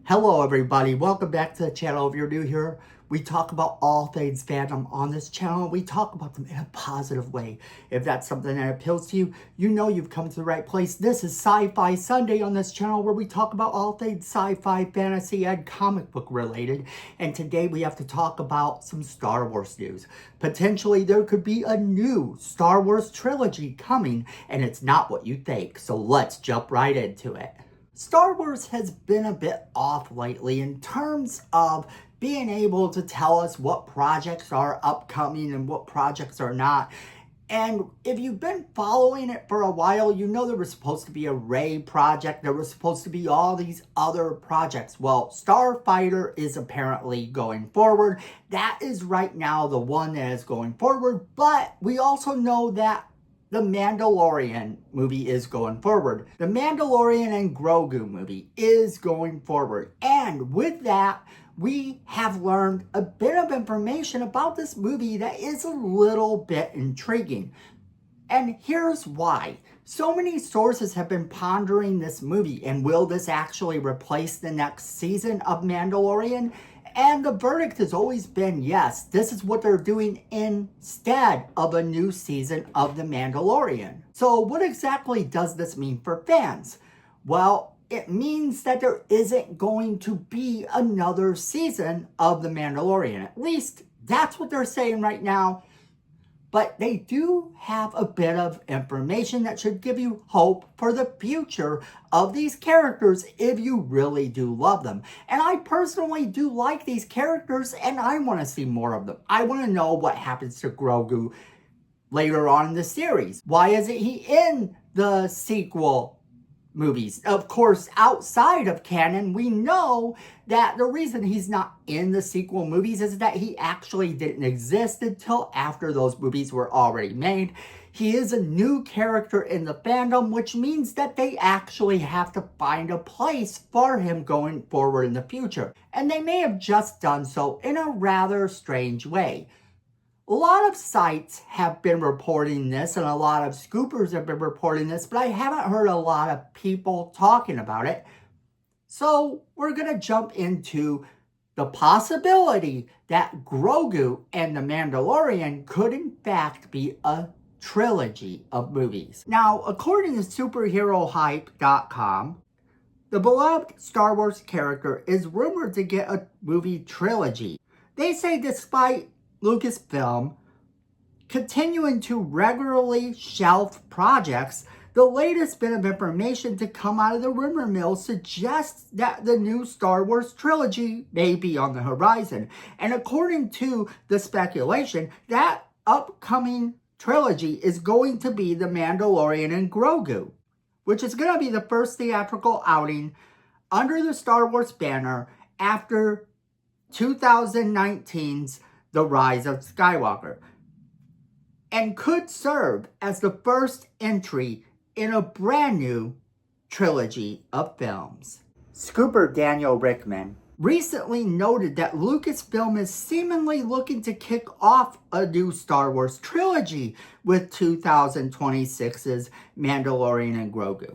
Hello everybody, welcome back to the channel. If you're new here, we talk about all things fandom on this channel. We talk about them in a positive way. If that's something that appeals to you, you know you've come to the right place. This is Sci-Fi Sunday on this channel where we talk about all things sci-fi, fantasy, and comic book related. And today we have to talk about some Star Wars news. Potentially there could be a new Star Wars trilogy coming, and it's not what you think. So let's jump right into it. Star Wars has been a bit off lately in terms of being able to tell us what projects are upcoming and what projects are not. And if you've been following it for a while, you know there was supposed to be a Rey project. There was supposed to be all these other projects. Well, Starfighter is apparently going forward. That is right now the one that is going forward. But we also know that the Mandalorian movie is going forward. The Mandalorian and Grogu movie is going forward. And with that, we have learned a bit of information about this movie that is a little bit intriguing. And here's why. So many sources have been pondering this movie, and will this actually replace the next season of Mandalorian? And the verdict has always been yes, this is what they're doing instead of a new season of The Mandalorian. So what exactly does this mean for fans? Well, it means that there isn't going to be another season of The Mandalorian. At least that's what they're saying right now. But they do have a bit of information that should give you hope for the future of these characters if you really do love them. And I personally do like these characters, and I want to see more of them. I want to know what happens to Grogu later on in the series. Why isn't he in the sequel movies? Of course, outside of canon, we know that the reason he's not in the sequel movies is that he actually didn't exist until after those movies were already made. He is a new character in the fandom, which means that they actually have to find a place for him going forward in the future. And they may have just done so in a rather strange way. A lot of sites have been reporting this, and a lot of scoopers have been reporting this, but I haven't heard a lot of people talking about it. So we're going to jump into the possibility that Grogu and The Mandalorian could in fact be a trilogy of movies. Now, according to superherohype.com, the beloved Star Wars character is rumored to get a movie trilogy. They say despite Lucasfilm continuing to regularly shelf projects, the latest bit of information to come out of the rumor mill suggests that the new Star Wars trilogy may be on the horizon. And according to the speculation, that upcoming trilogy is going to be The Mandalorian and Grogu, which is going to be the first theatrical outing under the Star Wars banner after 2019's The Rise of Skywalker, and could serve as the first entry in a brand new trilogy of films. Scooper Daniel Rickman recently noted that Lucasfilm is seemingly looking to kick off a new Star Wars trilogy with 2026's Mandalorian and Grogu.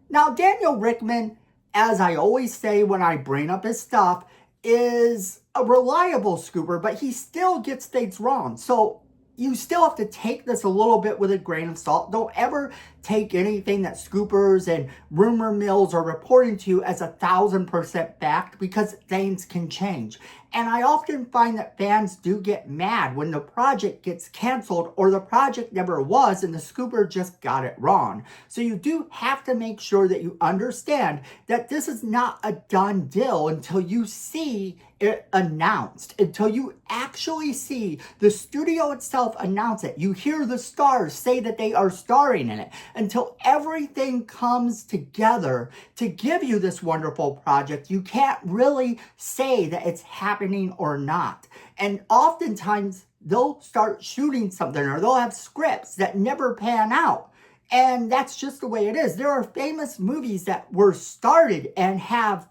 Now, Daniel Rickman, as I always say when I bring up his stuff, is a reliable scooper, but he still gets things wrong. So you still have to take this a little bit with a grain of salt. Don't ever take anything that scoopers and rumor mills are reporting to you as 1,000% fact, because things can change. And I often find that fans do get mad when the project gets canceled or the project never was and the scooper just got it wrong. So you do have to make sure that you understand that this is not a done deal until you see it announced, until you actually see the studio itself announce it. You hear the stars say that they are starring in it, until everything comes together to give you this wonderful project. You can't really say that it's happening or not. And oftentimes they'll start shooting something, or they'll have scripts that never pan out. And that's just the way it is. There are famous movies that were started and have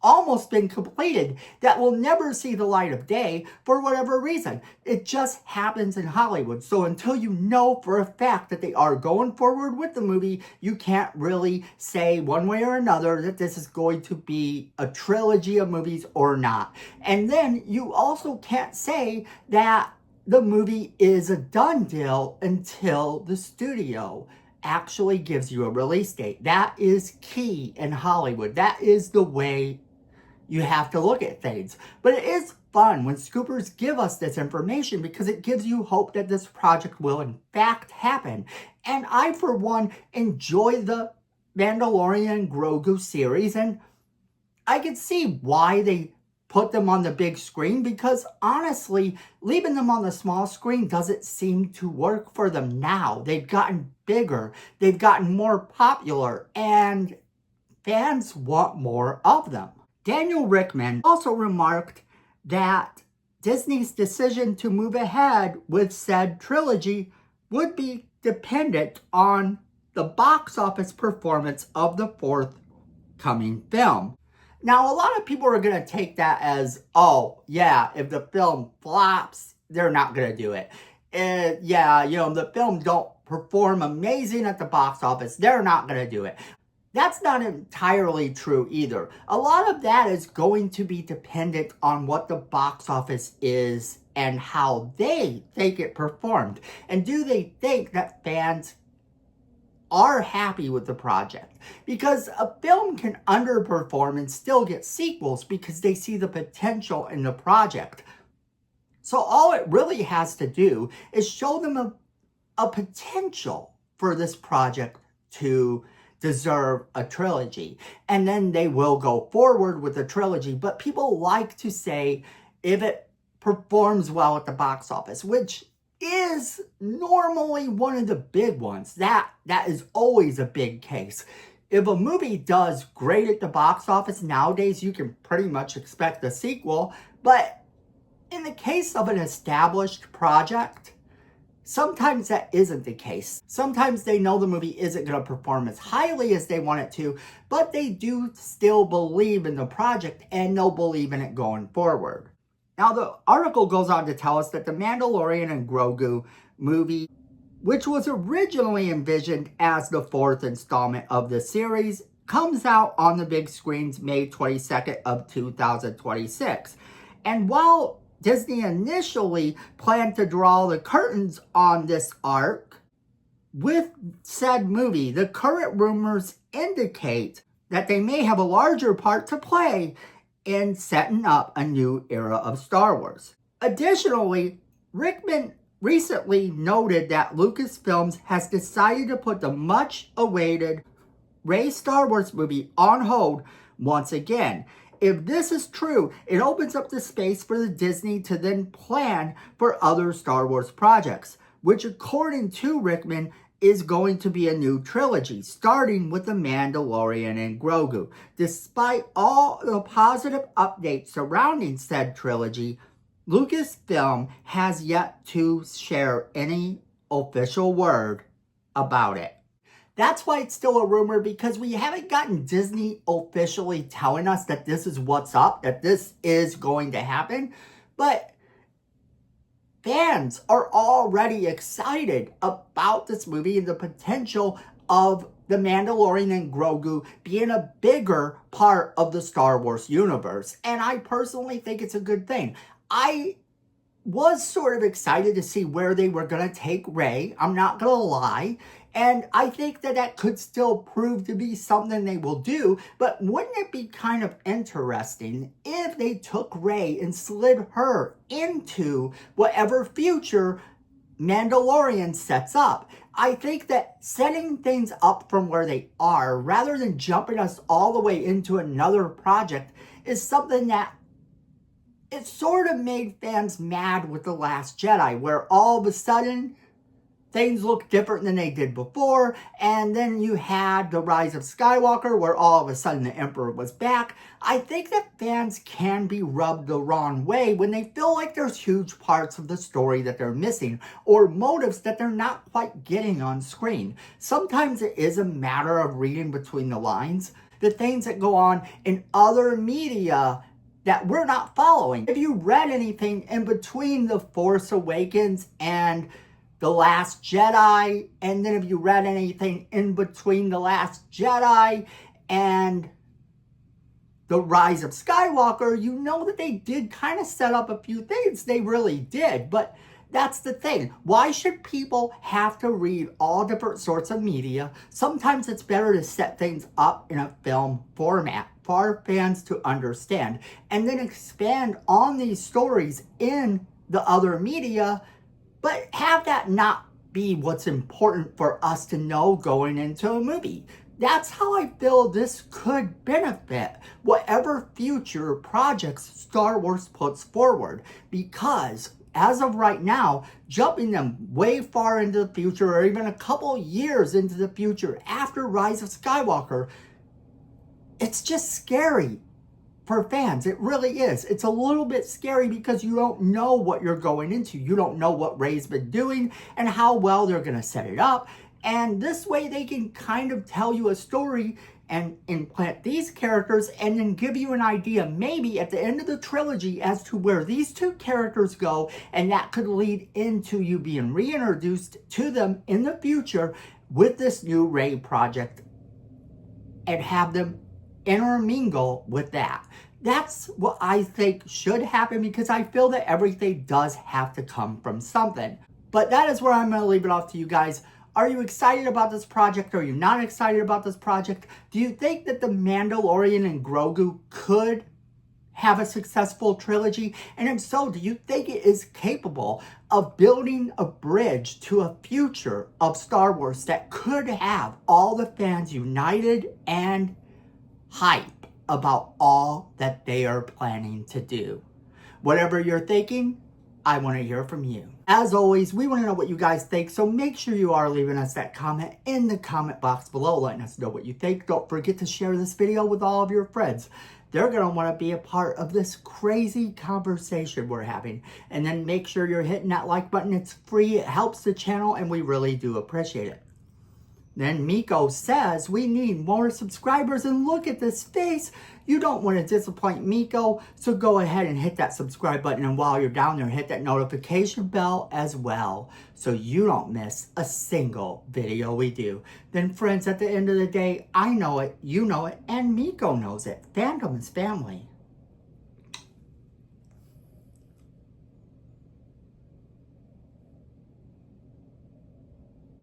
almost been completed that will never see the light of day for whatever reason. It just happens in Hollywood. So until you know for a fact that they are going forward with the movie, you can't really say one way or another that this is going to be a trilogy of movies or not. And then you also can't say that the movie is a done deal until the studio actually gives you a release date. That is key in Hollywood. That is the way you have to look at things. But it is fun when scoopers give us this information because it gives you hope that this project will in fact happen. And I, for one, enjoy the Mandalorian and Grogu series, and I can see why they put them on the big screen, because honestly, leaving them on the small screen doesn't seem to work for them now. They've gotten bigger, they've gotten more popular, and fans want more of them. Daniel Rickman also remarked that Disney's decision to move ahead with said trilogy would be dependent on the box office performance of the forthcoming film. Now, a lot of people are going to take that as, oh, yeah, if the film flops, they're not going to do it. Yeah, the film don't perform amazing at the box office, they're not going to do it. That's not entirely true either. A lot of that is going to be dependent on what the box office is and how they think it performed. And do they think that fans are happy with the project? Because a film can underperform and still get sequels because they see the potential in the project. So all it really has to do is show them a potential for this project to deserve a trilogy, and then they will go forward with the trilogy. But people like to say if it performs well at the box office, which is normally one of the big ones. That is always a big case. If a movie does great at the box office nowadays, you can pretty much expect a sequel. But in the case of an established project, sometimes that isn't the case. Sometimes they know the movie isn't going to perform as highly as they want it to, but they do still believe in the project and they'll believe in it going forward. Now, the article goes on to tell us that the Mandalorian and Grogu movie, which was originally envisioned as the fourth installment of the series, comes out on the big screens May 22nd of 2026. And while Disney initially planned to draw the curtains on this arc with said movie, the current rumors indicate that they may have a larger part to play in setting up a new era of Star Wars. Additionally, Rickman recently noted that Lucasfilms has decided to put the much-awaited Rey Star Wars movie on hold once again. If this is true, it opens up the space for the Disney to then plan for other Star Wars projects, which according to Rickman is going to be a new trilogy, starting with The Mandalorian and Grogu. Despite all the positive updates surrounding said trilogy, Lucasfilm has yet to share any official word about it. That's why it's still a rumor, because we haven't gotten Disney officially telling us that this is what's up, that this is going to happen. But fans are already excited about this movie and the potential of The Mandalorian and Grogu being a bigger part of the Star Wars universe. And I personally think it's a good thing. I was sort of excited to see where they were going to take Rey. I'm not going to lie. And I think that that could still prove to be something they will do. But wouldn't it be kind of interesting if they took Rey and slid her into whatever future Mandalorian sets up? I think that setting things up from where they are, rather than jumping us all the way into another project, is something that it sort of made fans mad with The Last Jedi, where all of a sudden things look different than they did before. And then you had The Rise of Skywalker, where all of a sudden the Emperor was back. I think that fans can be rubbed the wrong way when they feel like there's huge parts of the story that they're missing, or motives that they're not quite getting on screen. Sometimes it is a matter of reading between the lines. the things that go on in other media that we're not following. Have you read anything in between The Force Awakens and The Last Jedi? And then have you read anything in between The Last Jedi and The Rise of Skywalker? You know that they did kind of set up a few things. They really did. But that's the thing. Why should people have to read all different sorts of media? Sometimes it's better to set things up in a film format for fans to understand, and then expand on these stories in the other media, but have that not be what's important for us to know going into a movie. That's how I feel this could benefit whatever future projects Star Wars puts forward, because as of right now, jumping them way far into the future, or even a couple years into the future after Rise of Skywalker, it's just scary for fans. It really is. It's a little bit scary because you don't know what you're going into. You don't know what Rey's been doing and how well they're going to set it up. And this way they can kind of tell you a story and implant these characters and then give you an idea maybe at the end of the trilogy as to where these two characters go, and that could lead into you being reintroduced to them in the future with this new Rey project and have them intermingle with that. That's what I think should happen, because I feel that everything does have to come from something. But that is where I'm going to leave it off to you guys. Are you excited about this project? Are you not excited about this project? Do you think that The Mandalorian and Grogu could have a successful trilogy? And if so, do you think it is capable of building a bridge to a future of Star Wars that could have all the fans united and hype about all that they are planning to do? Whatever you're thinking, I want to hear from you. As always, we want to know what you guys think, so make sure you are leaving us that comment in the comment box below, letting us know what you think. Don't forget to share this video with all of your friends. They're going to want to be a part of this crazy conversation we're having. And then make sure you're hitting that like button. It's free, it helps the channel, and we really do appreciate it. Then Miko says we need more subscribers, and look at this face. You don't want to disappoint Miko, so go ahead and hit that subscribe button, and while you're down there, hit that notification bell as well, so you don't miss a single video we do. Then friends, at the end of the day, I know it, you know it, and Miko knows it. Fandom is family.